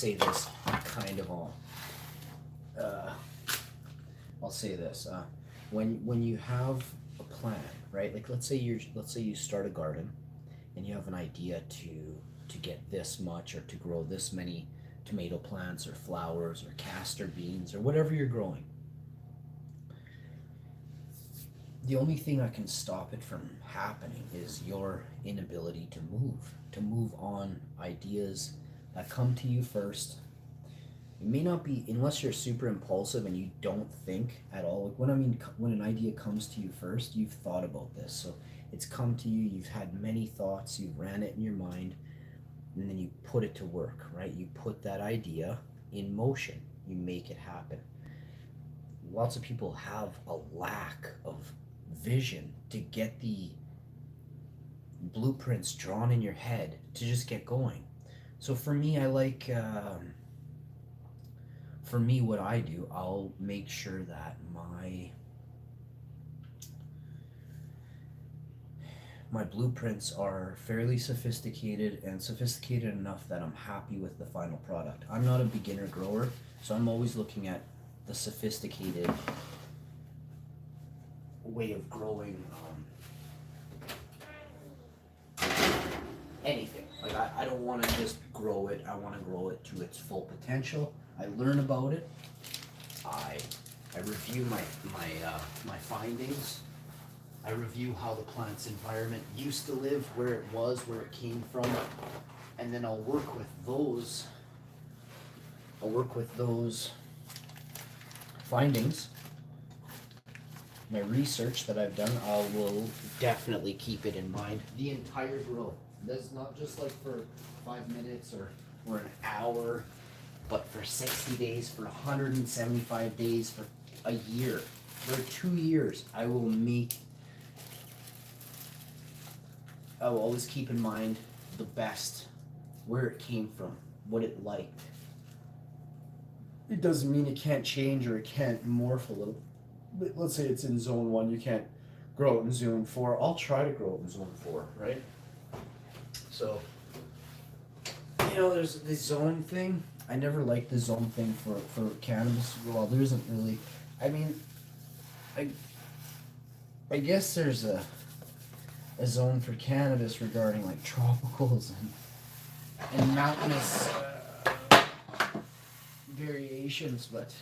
say this kind of all. I'll say this. When you have a plan, right? Like let's say you start a garden, and you have an idea to get this much or to grow this many tomato plants or flowers or castor beans or whatever you're growing. The only thing that can stop it from happening is your inability to move on ideas that come to you first. It may not be, unless you're super impulsive and you don't think at all. Like when an idea comes to you first, you've thought about this. So it's come to you, you've had many thoughts, you've ran it in your mind, and then you put it to work, right? You put that idea in motion, you make it happen. Lots of people have a lack of vision to get the blueprints drawn in your head to just get going. So for me, for me, what I do, I'll make sure that my blueprints are fairly sophisticated and sophisticated enough that I'm happy with the final product. I'm not a beginner grower, so I'm always looking at the sophisticated way of growing anything. Like I don't want to just grow it. I want to grow it to its full potential. I learn about it. I review my findings. I review how the plant's environment used to live, where it was, where it came from, and then I'll work with those findings. My research that I've done, I will definitely keep it in mind the entire grow. That's not just like for 5 minutes or an hour, but for 60 days, for 175 days, for a year, for 2 years. I will always keep in mind the best, where it came from, what it liked. It doesn't mean it can't change or it can't morph a little. But let's say it's in zone 1, you can't grow it in zone 4. I'll try to grow it in zone 4, right? So, there's the zone thing. I never liked the zone thing for cannabis. Well, there isn't really. I mean, I guess there's a zone for cannabis regarding like tropicals and mountainous variations, but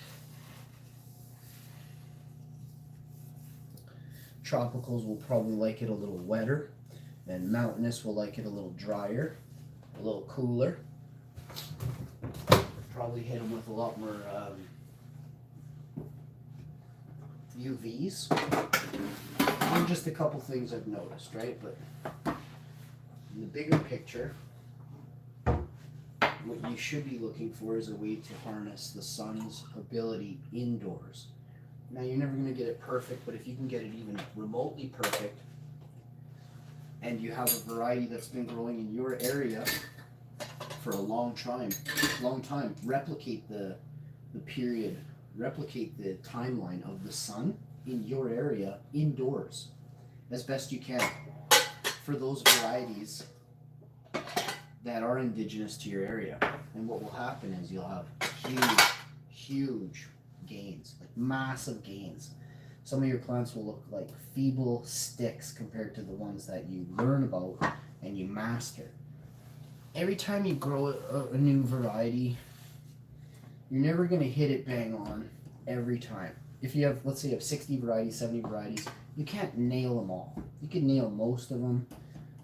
tropicals will probably like it a little wetter, and mountainous will like it a little drier, a little cooler. Probably hit them with a lot more UVs. And just a couple things I've noticed, right? But in the bigger picture, what you should be looking for is a way to harness the sun's ability indoors. Now, you're never going to get it perfect, but if you can get it even remotely perfect, and you have a variety that's been growing in your area for a long time, replicate the period, replicate the timeline of the sun in your area indoors as best you can for those varieties that are indigenous to your area. And what will happen is you'll have huge gains, like massive gains. Some of your plants will look like feeble sticks compared to the ones that you learn about and you master. Every time you grow a new variety, you're never going to hit it bang on every time. If you have, let's say you have 60 varieties, 70 varieties, you can't nail them all. You can nail most of them.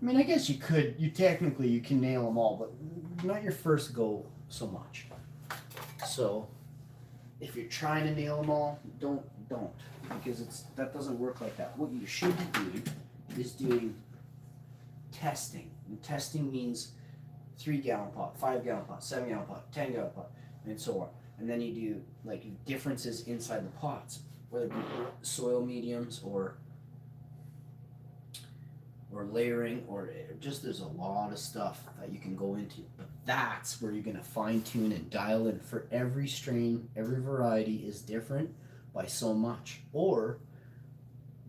I mean, I guess you could, you can nail them all, but not your first go so much. So, if you're trying to nail them all, don't, because that doesn't work like that. What you should be doing is doing testing. And testing means 3-gallon pot, 5-gallon pot, 7-gallon pot, 10-gallon pot, and so on. And then you do like differences inside the pots, whether it be soil mediums or layering, or just there's a lot of stuff that you can go into. But that's where you're going to fine tune and dial in. For every strain, every variety is different by so much, or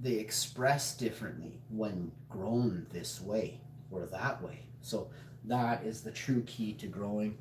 they express differently when grown this way or that way. So that is the true key to growing.